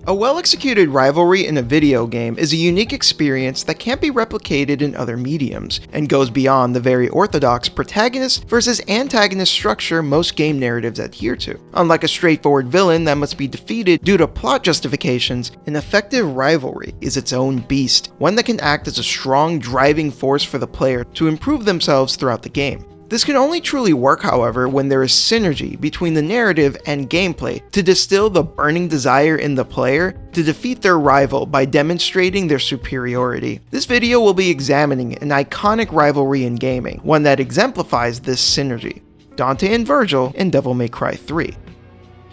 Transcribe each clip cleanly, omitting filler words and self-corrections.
A well-executed rivalry in a video game is a unique experience that can't be replicated in other mediums, and goes beyond the very orthodox protagonist versus antagonist structure most game narratives adhere to. Unlike a straightforward villain that must be defeated due to plot justifications, an effective rivalry is its own beast, one that can act as a strong driving force for the player to improve themselves throughout the game. This can only truly work, however, when there is synergy between the narrative and gameplay to distill the burning desire in the player to defeat their rival by demonstrating their superiority. This video will be examining an iconic rivalry in gaming, one that exemplifies this synergy: Dante and Vergil in Devil May Cry 3.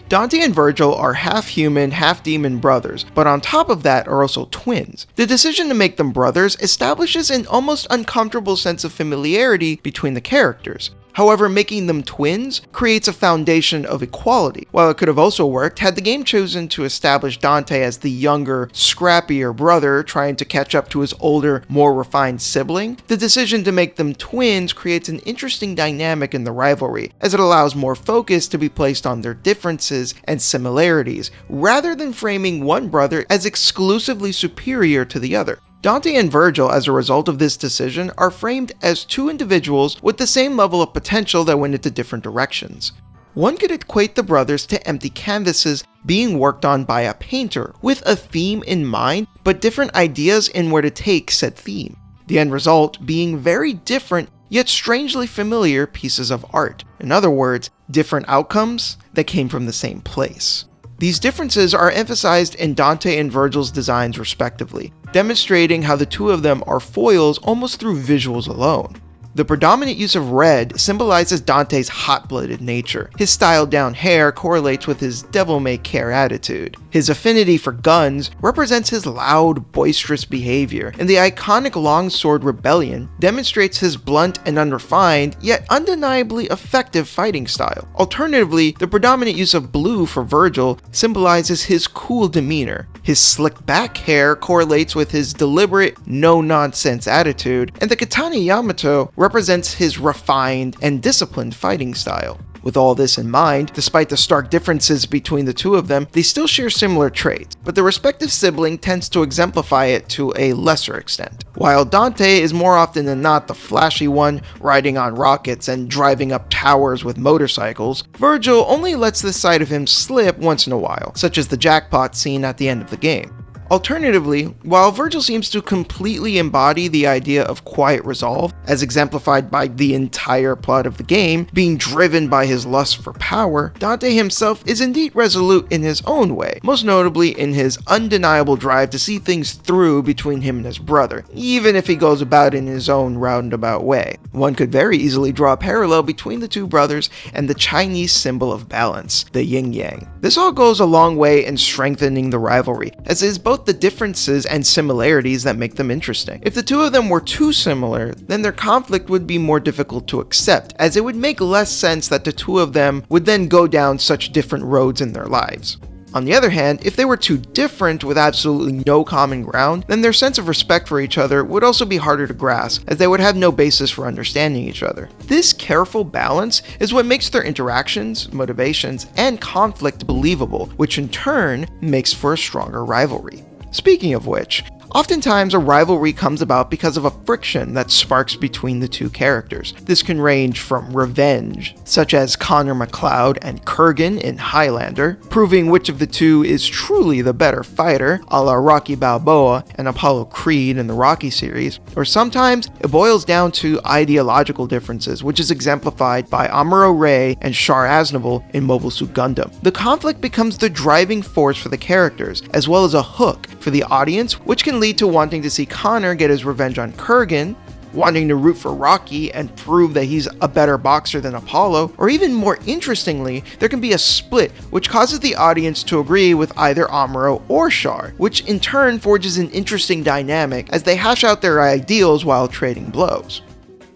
Dante and Vergil are half-human, half-demon brothers, but on top of that are also twins. The decision to make them brothers establishes an almost uncomfortable sense of familiarity between the characters. However, making them twins creates a foundation of equality. While it could have also worked had the game chosen to establish Dante as the younger, scrappier brother trying to catch up to his older, more refined sibling, the decision to make them twins creates an interesting dynamic in the rivalry, as it allows more focus to be placed on their differences and similarities, rather than framing one brother as exclusively superior to the other. Dante and Vergil, as a result of this decision, are framed as two individuals with the same level of potential that went into different directions. One could equate the brothers to empty canvases being worked on by a painter, with a theme in mind, but different ideas in where to take said theme. The end result being very different, yet strangely familiar pieces of art. In other words, different outcomes that came from the same place. These differences are emphasized in Dante and Vergil's designs respectively, demonstrating how the two of them are foils almost through visuals alone. The predominant use of red symbolizes Dante's hot-blooded nature. His styled-down hair correlates with his devil-may-care attitude. His affinity for guns represents his loud, boisterous behavior, and the iconic longsword rebellion demonstrates his blunt and unrefined, yet undeniably effective fighting style. Alternatively, the predominant use of blue for Vergil symbolizes his cool demeanor. His slick-back hair correlates with his deliberate, no-nonsense attitude, and the katana Yamato represents his refined and disciplined fighting style. With all this in mind, despite the stark differences between the two of them, they still share similar traits, but the respective sibling tends to exemplify it to a lesser extent. While Dante is more often than not the flashy one, riding on rockets and driving up towers with motorcycles, Vergil only lets this side of him slip once in a while, such as the jackpot scene at the end of the game. Alternatively, while Vergil seems to completely embody the idea of quiet resolve, as exemplified by the entire plot of the game, being driven by his lust for power, Dante himself is indeed resolute in his own way, most notably in his undeniable drive to see things through between him and his brother, even if he goes about in his own roundabout way. One could very easily draw a parallel between the two brothers and the Chinese symbol of balance, the yin-yang. This all goes a long way in strengthening the rivalry, as it is both the differences and similarities that make them interesting. If the two of them were too similar, then their conflict would be more difficult to accept, as it would make less sense that the two of them would then go down such different roads in their lives. On the other hand, if they were too different with absolutely no common ground, then their sense of respect for each other would also be harder to grasp, as they would have no basis for understanding each other. This careful balance is what makes their interactions, motivations, and conflict believable, which in turn makes for a stronger rivalry. Speaking of which, oftentimes a rivalry comes about because of a friction that sparks between the two characters. This can range from revenge, such as Connor MacLeod and Kurgan in Highlander, proving which of the two is truly the better fighter, a la Rocky Balboa and Apollo Creed in the Rocky series, or sometimes it boils down to ideological differences, which is exemplified by Amuro Ray and Char Aznavour in Mobile Suit Gundam. The conflict becomes the driving force for the characters, as well as a hook for the audience, which can lead to wanting to see Connor get his revenge on Kurgan, wanting to root for Rocky and prove that he's a better boxer than Apollo, or even more interestingly, there can be a split which causes the audience to agree with either Amuro or Char, which in turn forges an interesting dynamic as they hash out their ideals while trading blows.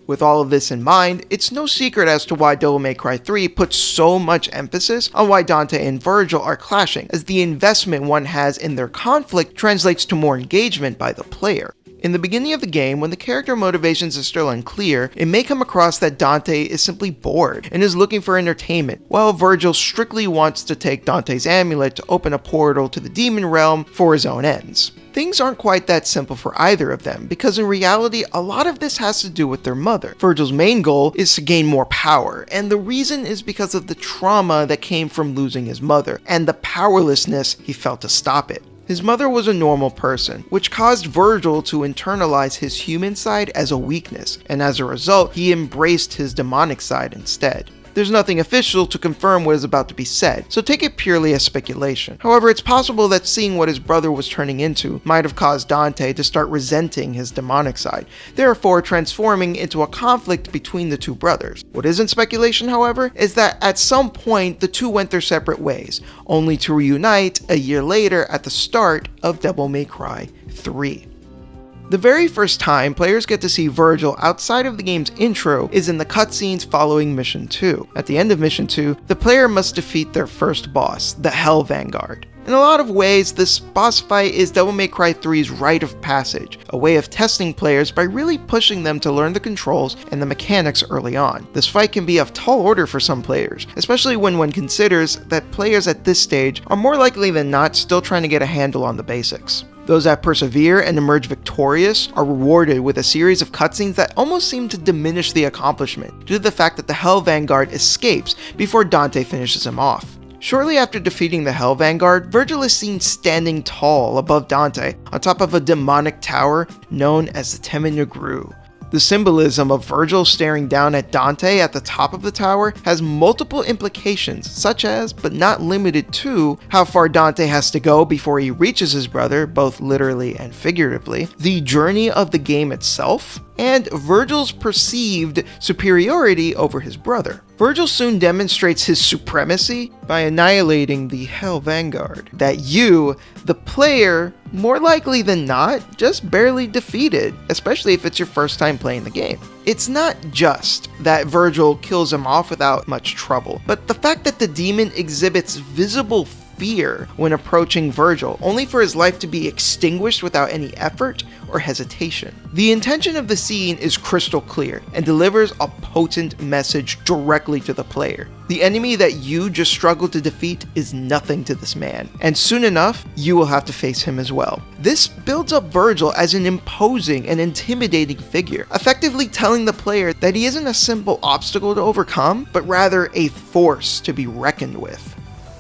With all of this in mind, it's no secret as to why Devil May Cry 3 puts so much emphasis on why Dante and Vergil are clashing, as the investment one has in their conflict translates to more engagement by the player. In the beginning of the game, when the character motivations are still unclear, it may come across that Dante is simply bored and is looking for entertainment, while Vergil strictly wants to take Dante's amulet to open a portal to the demon realm for his own ends. Things aren't quite that simple for either of them, because in reality, a lot of this has to do with their mother. Vergil's main goal is to gain more power, and the reason is because of the trauma that came from losing his mother, and the powerlessness he felt to stop it. His mother was a normal person, which caused Vergil to internalize his human side as a weakness, and as a result, he embraced his demonic side instead. There's nothing official to confirm what is about to be said, so take it purely as speculation. However, it's possible that seeing what his brother was turning into might have caused Dante to start resenting his demonic side, therefore transforming into a conflict between the two brothers. What isn't speculation, however, is that at some point the two went their separate ways, only to reunite a year later at the start of Devil May Cry 3. The very first time players get to see Vergil outside of the game's intro is in the cutscenes following Mission 2. At the end of Mission 2, the player must defeat their first boss, the Hell Vanguard. In a lot of ways, this boss fight is Devil May Cry 3's rite of passage, a way of testing players by really pushing them to learn the controls and the mechanics early on. This fight can be of tall order for some players, especially when one considers that players at this stage are more likely than not still trying to get a handle on the basics. Those that persevere and emerge victorious are rewarded with a series of cutscenes that almost seem to diminish the accomplishment, due to the fact that the Hell Vanguard escapes before Dante finishes him off. Shortly after defeating the Hell Vanguard, Vergil is seen standing tall above Dante on top of a demonic tower known as the Temenugru. The symbolism of Vergil staring down at Dante at the top of the tower has multiple implications, such as, but not limited to, how far Dante has to go before he reaches his brother, both literally and figuratively, the journey of the game itself, and Vergil's perceived superiority over his brother. Vergil soon demonstrates his supremacy by annihilating the Hell Vanguard, that you, the player, more likely than not, just barely defeated, especially if it's your first time playing the game. It's not just that Vergil kills him off without much trouble, but the fact that the demon exhibits visible fear when approaching Vergil, only for his life to be extinguished without any effort or hesitation. The intention of the scene is crystal clear and delivers a potent message directly to the player. The enemy that you just struggled to defeat is nothing to this man, and soon enough, you will have to face him as well. This builds up Vergil as an imposing and intimidating figure, effectively telling the player that he isn't a simple obstacle to overcome, but rather a force to be reckoned with.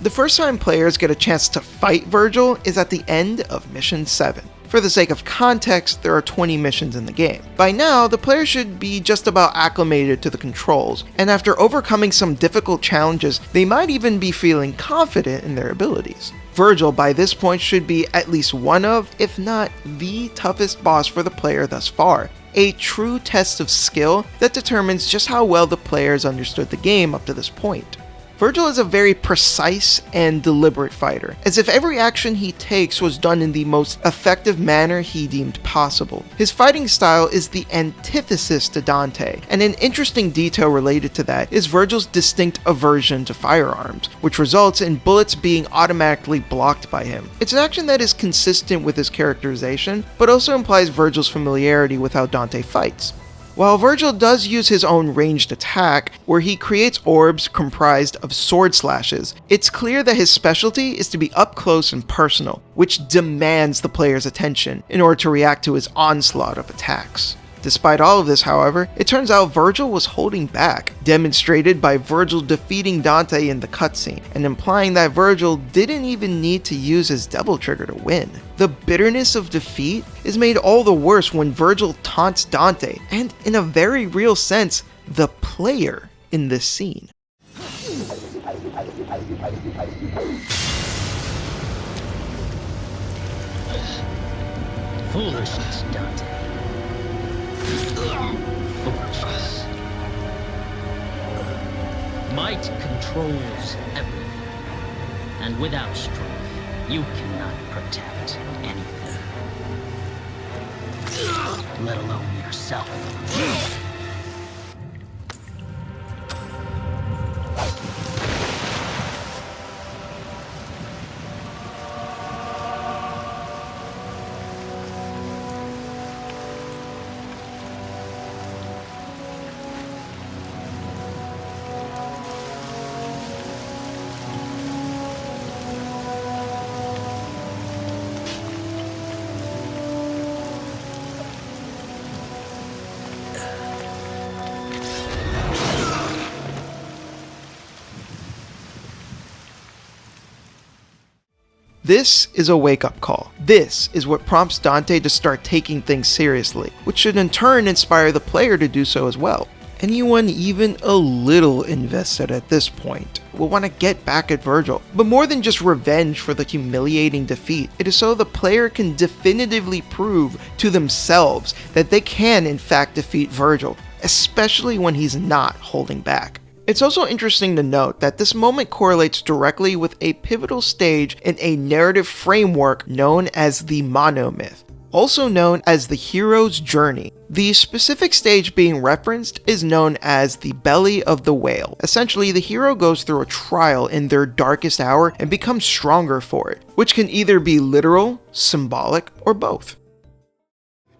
The first time players get a chance to fight Vergil is at the end of Mission 7. For the sake of context, there are 20 missions in the game. By now, the player should be just about acclimated to the controls, and after overcoming some difficult challenges, they might even be feeling confident in their abilities. Vergil by this point should be at least one of, if not the toughest boss for the player thus far. A true test of skill that determines just how well the players understood the game up to this point. Vergil is a very precise and deliberate fighter, as if every action he takes was done in the most effective manner he deemed possible. His fighting style is the antithesis to Dante, and an interesting detail related to that is Vergil's distinct aversion to firearms, which results in bullets being automatically blocked by him. It's an action that is consistent with his characterization, but also implies Vergil's familiarity with how Dante fights. While Vergil does use his own ranged attack, where he creates orbs comprised of sword slashes, it's clear that his specialty is to be up close and personal, which demands the player's attention in order to react to his onslaught of attacks. Despite all of this, however, it turns out Vergil was holding back, demonstrated by Vergil defeating Dante in the cutscene, and implying that Vergil didn't even need to use his devil trigger to win. The bitterness of defeat is made all the worse when Vergil taunts Dante, and in a very real sense, the player in this scene. Foolishness, Dante. Foolishness. Might controls everything, and without strength, you cannot protect anything, let alone yourself. This is a wake-up call. This is what prompts Dante to start taking things seriously, which should in turn inspire the player to do so as well. Anyone even a little invested at this point will want to get back at Vergil, but more than just revenge for the humiliating defeat, it is so the player can definitively prove to themselves that they can in fact defeat Vergil, especially when he's not holding back. It's also interesting to note that this moment correlates directly with a pivotal stage in a narrative framework known as the monomyth, also known as the hero's journey. The specific stage being referenced is known as the belly of the whale. Essentially, the hero goes through a trial in their darkest hour and becomes stronger for it, which can either be literal, symbolic, or both.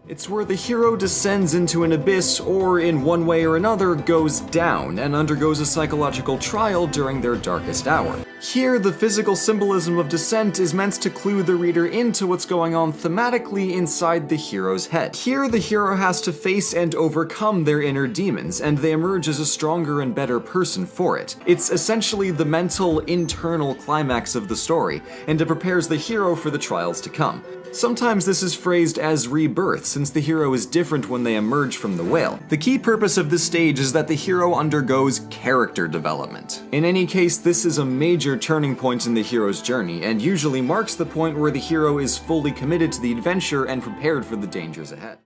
It's where the hero descends into an abyss or, in one way or another, goes down and undergoes a psychological trial during their darkest hour. Here, the physical symbolism of descent is meant to clue the reader into what's going on thematically inside the hero's head. Here, the hero has to face and overcome their inner demons, and they emerge as a stronger and better person for it. It's essentially the mental, internal climax of the story, and it prepares the hero for the trials to come. Sometimes this is phrased as rebirth, since the hero is different when they emerge from the whale. The key purpose of this stage is that the hero undergoes character development. In any case, this is a major turning point in the hero's journey, and usually marks the point where the hero is fully committed to the adventure and prepared for the dangers ahead.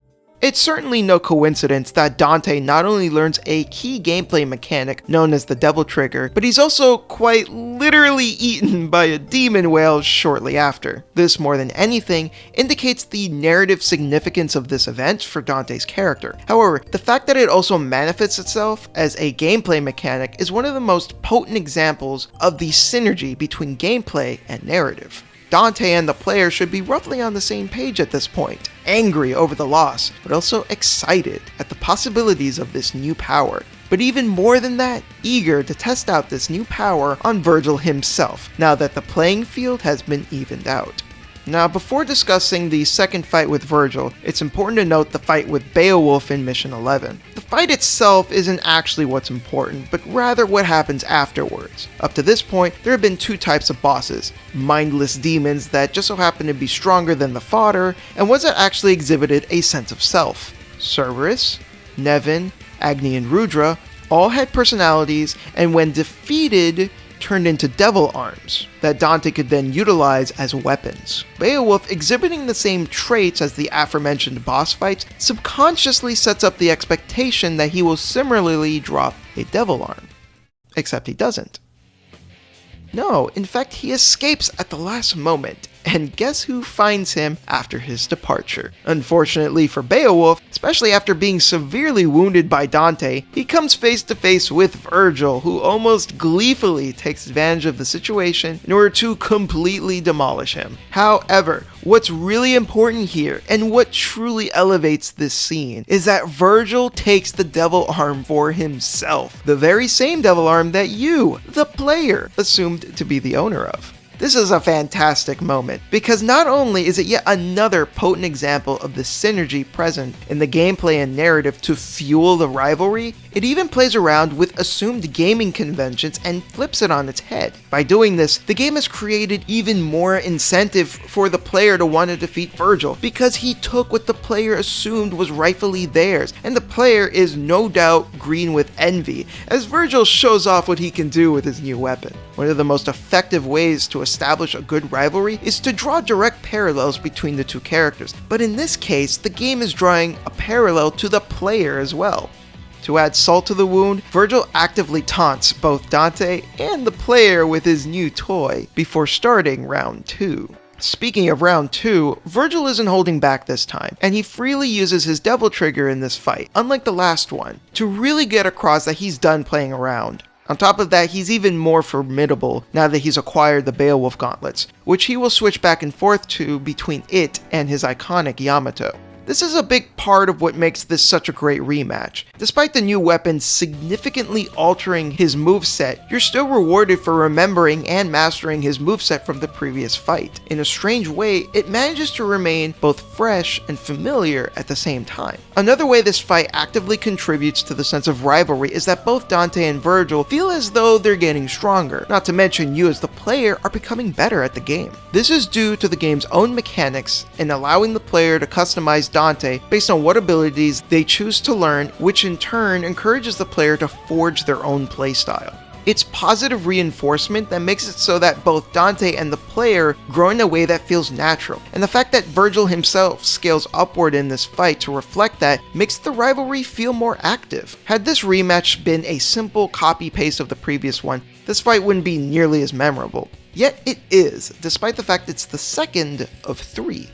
It's certainly no coincidence that Dante not only learns a key gameplay mechanic known as the Devil Trigger, but he's also quite literally eaten by a demon whale shortly after. This, more than anything, indicates the narrative significance of this event for Dante's character. However, the fact that it also manifests itself as a gameplay mechanic is one of the most potent examples of the synergy between gameplay and narrative. Dante and the player should be roughly on the same page at this point, angry over the loss, but also excited at the possibilities of this new power. But even more than that, eager to test out this new power on Vergil himself, now that the playing field has been evened out. Now, before discussing the second fight with Vergil, it's important to note the fight with Beowulf in Mission 11. The fight itself isn't actually what's important, but rather what happens afterwards. Up to this point, there have been two types of bosses: mindless demons that just so happen to be stronger than the fodder, and ones that actually exhibited a sense of self. Cerberus, Nevin, Agni, and Rudra all had personalities, and when defeated, turned into devil arms that Dante could then utilize as weapons. Beowulf, exhibiting the same traits as the aforementioned boss fights, subconsciously sets up the expectation that he will similarly drop a devil arm. Except he doesn't. No, in fact he escapes at the last moment, and guess who finds him after his departure? Unfortunately for Beowulf, especially after being severely wounded by Dante, he comes face to face with Vergil, who almost gleefully takes advantage of the situation in order to completely demolish him. However, what's really important here, and what truly elevates this scene, is that Vergil takes the devil arm for himself, the very same devil arm that you, the player, assumed to be the owner of. This is a fantastic moment, because not only is it yet another potent example of the synergy present in the gameplay and narrative to fuel the rivalry, it even plays around with assumed gaming conventions and flips it on its head. By doing this, the game has created even more incentive for the player to want to defeat Vergil, because he took what the player assumed was rightfully theirs, and the player is no doubt green with envy, as Vergil shows off what he can do with his new weapon. One of the most effective ways to establish a good rivalry is to draw direct parallels between the two characters, but in this case, the game is drawing a parallel to the player as well. To add salt to the wound, Vergil actively taunts both Dante and the player with his new toy before starting round 2. Speaking of round 2, Vergil isn't holding back this time, and he freely uses his Devil Trigger in this fight, unlike the last one, to really get across that he's done playing around. On top of that, he's even more formidable now that he's acquired the Beowulf gauntlets, which he will switch back and forth to between it and his iconic Yamato. This is a big part of what makes this such a great rematch. Despite the new weapon significantly altering his moveset, you're still rewarded for remembering and mastering his moveset from the previous fight. In a strange way, it manages to remain both fresh and familiar at the same time. Another way this fight actively contributes to the sense of rivalry is that both Dante and Vergil feel as though they're getting stronger, not to mention you as the player are becoming better at the game. This is due to the game's own mechanics and allowing the player to customize Dante based on what abilities they choose to learn, which in turn encourages the player to forge their own playstyle. It's positive reinforcement that makes it so that both Dante and the player grow in a way that feels natural, and the fact that Vergil himself scales upward in this fight to reflect that makes the rivalry feel more active. Had this rematch been a simple copy-paste of the previous one, this fight wouldn't be nearly as memorable. Yet it is, despite the fact it's the second of 3.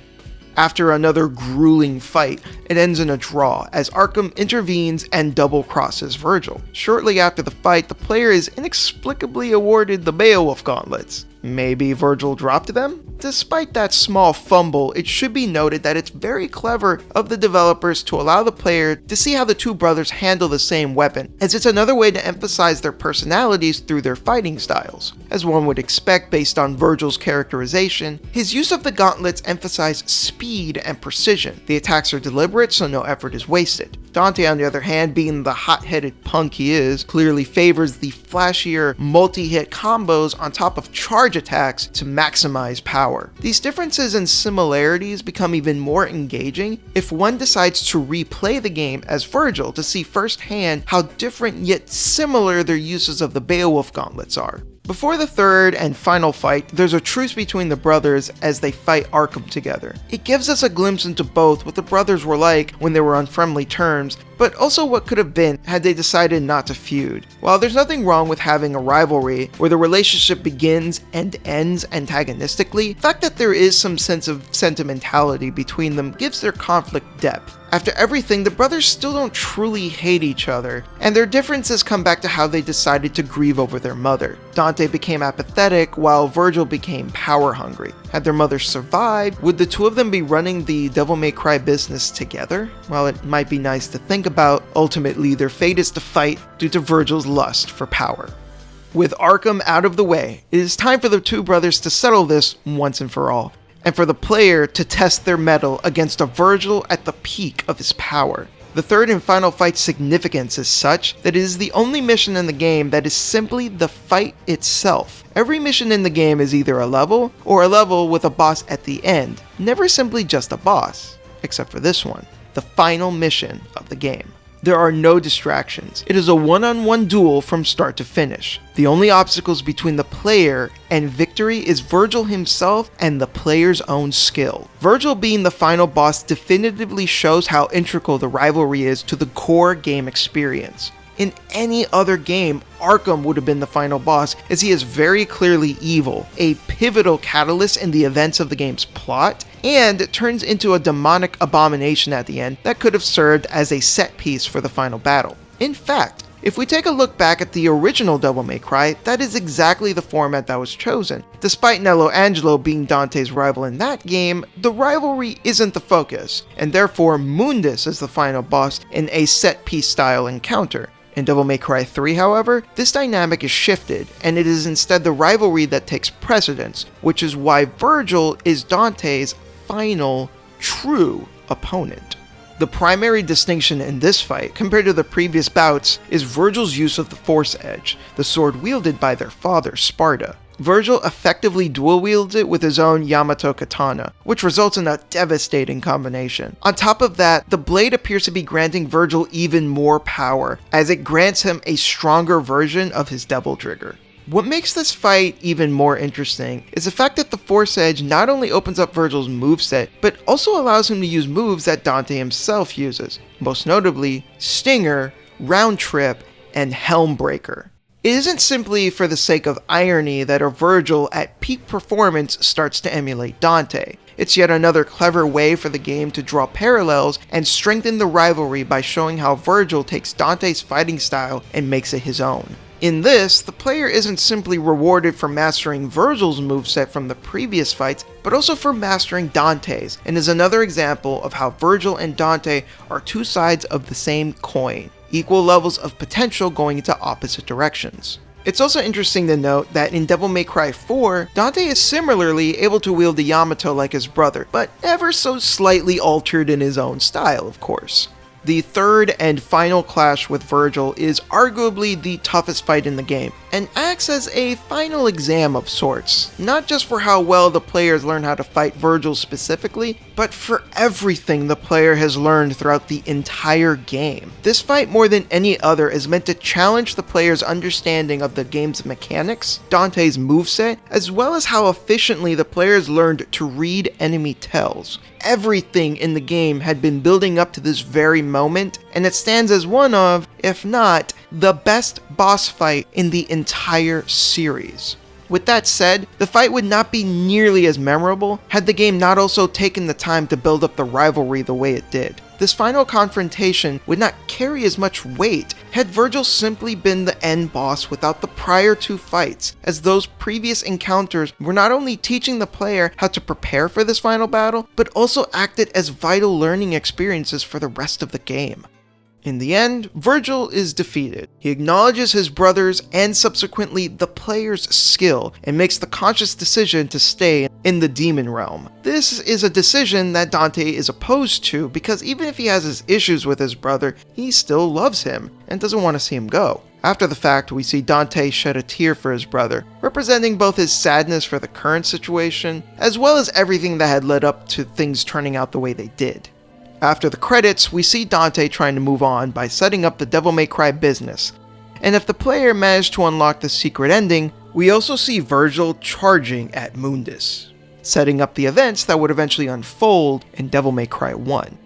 After another grueling fight, it ends in a draw as Arkham intervenes and double-crosses Vergil. Shortly after the fight, the player is inexplicably awarded the Beowulf gauntlets. Maybe Vergil dropped them? Despite that small fumble, it should be noted that it's very clever of the developers to allow the player to see how the two brothers handle the same weapon, as it's another way to emphasize their personalities through their fighting styles. As one would expect based on Vergil's characterization, his use of the gauntlets emphasize speed and precision. The attacks are deliberate, so no effort is wasted. Dante, on the other hand, being the hot-headed punk he is, clearly favors the flashier multi-hit combos on top of charge attacks to maximize power. These differences and similarities become even more engaging if one decides to replay the game as Vergil to see firsthand how different yet similar their uses of the Beowulf gauntlets are. Before the third and final fight, there's a truce between the brothers as they fight Arkham together. It gives us a glimpse into both what the brothers were like when they were on friendly terms, but also what could have been had they decided not to feud. While there's nothing wrong with having a rivalry where the relationship begins and ends antagonistically, the fact that there is some sense of sentimentality between them gives their conflict depth. After everything, the brothers still don't truly hate each other, and their differences come back to how they decided to grieve over their mother. Dante became apathetic, while Vergil became power-hungry. Had their mother survived, would the two of them be running the Devil May Cry business together? While it might be nice to think about, ultimately their fate is to fight due to Vergil's lust for power. With Arkham out of the way, it is time for the two brothers to settle this once and for all, and for the player to test their mettle against a Vergil at the peak of his power. The third and final fight's significance is such that it is the only mission in the game that is simply the fight itself. Every mission in the game is either a level, or a level with a boss at the end, never simply just a boss, except for this one, the final mission of the game. There are no distractions. It is a one-on-one duel from start to finish. The only obstacles between the player and victory is Vergil himself and the player's own skill. Vergil being the final boss definitively shows how integral the rivalry is to the core game experience. In any other game, Arkham would have been the final boss, as he is very clearly evil, a pivotal catalyst in the events of the game's plot, and turns into a demonic abomination at the end that could have served as a set piece for the final battle. In fact, if we take a look back at the original Devil May Cry, that is exactly the format that was chosen. Despite Nello Angelo being Dante's rival in that game, the rivalry isn't the focus, and therefore Mundus is the final boss in a set-piece style encounter. In Devil May Cry 3, however, this dynamic is shifted, and it is instead the rivalry that takes precedence, which is why Vergil is Dante's final, true opponent. The primary distinction in this fight, compared to the previous bouts, is Vergil's use of the Force Edge, the sword wielded by their father, Sparta. Vergil effectively dual-wields it with his own Yamato katana, which results in a devastating combination. On top of that, the blade appears to be granting Vergil even more power, as it grants him a stronger version of his Devil Trigger. What makes this fight even more interesting is the fact that the Force Edge not only opens up Vergil's moveset, but also allows him to use moves that Dante himself uses, most notably Stinger, Round Trip, and Helmbreaker. It isn't simply for the sake of irony that a Vergil at peak performance starts to emulate Dante. It's yet another clever way for the game to draw parallels and strengthen the rivalry by showing how Vergil takes Dante's fighting style and makes it his own. In this, the player isn't simply rewarded for mastering Vergil's moveset from the previous fights, but also for mastering Dante's, and is another example of how Vergil and Dante are two sides of the same coin, equal levels of potential going into opposite directions. It's also interesting to note that in Devil May Cry 4, Dante is similarly able to wield the Yamato like his brother, but ever so slightly altered in his own style, of course. The third and final clash with Vergil is arguably the toughest fight in the game, and acts as a final exam of sorts, not just for how well the players learn how to fight Vergil specifically, but for everything the player has learned throughout the entire game. This fight, more than any other, is meant to challenge the player's understanding of the game's mechanics, Dante's moveset, as well as how efficiently the players learned to read enemy tells. Everything in the game had been building up to this very moment, and it stands as one of, if not, the best boss fight in the entire series. With that said, the fight would not be nearly as memorable had the game not also taken the time to build up the rivalry the way it did. This final confrontation would not carry as much weight had Vergil simply been the end boss without the prior two fights, as those previous encounters were not only teaching the player how to prepare for this final battle, but also acted as vital learning experiences for the rest of the game. In the end, Vergil is defeated. He acknowledges his brother's and subsequently the player's skill and makes the conscious decision to stay in the demon realm. This is a decision that Dante is opposed to because even if he has his issues with his brother, he still loves him and doesn't want to see him go. After the fact, we see Dante shed a tear for his brother, representing both his sadness for the current situation, as well as everything that had led up to things turning out the way they did. After the credits, we see Dante trying to move on by setting up the Devil May Cry business, and if the player managed to unlock the secret ending, we also see Vergil charging at Mundus, setting up the events that would eventually unfold in Devil May Cry 1.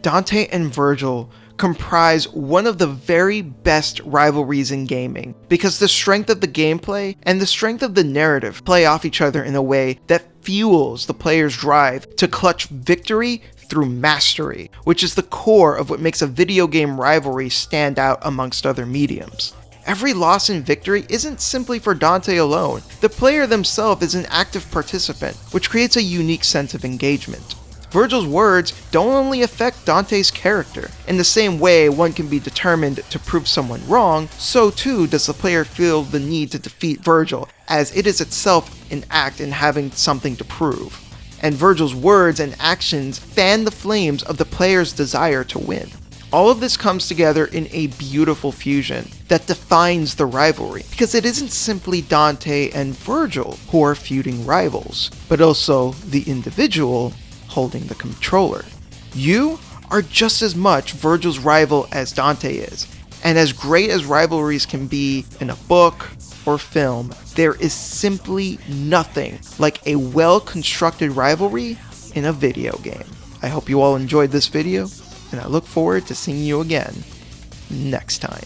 Dante and Vergil comprise one of the very best rivalries in gaming, because the strength of the gameplay and the strength of the narrative play off each other in a way that fuels the player's drive to clutch victory through mastery, which is the core of what makes a video game rivalry stand out amongst other mediums. Every loss and victory isn't simply for Dante alone. The player themselves is an active participant, which creates a unique sense of engagement. Vergil's words don't only affect Dante's character. In the same way one can be determined to prove someone wrong, so too does the player feel the need to defeat Vergil, as it is itself an act in having something to prove. And Vergil's words and actions fan the flames of the player's desire to win. All of this comes together in a beautiful fusion that defines the rivalry, because it isn't simply Dante and Vergil who are feuding rivals, but also the individual holding the controller. You are just as much Vergil's rival as Dante is, and as great as rivalries can be in a book or film, there is simply nothing like a well-constructed rivalry in a video game. I hope you all enjoyed this video, and I look forward to seeing you again next time.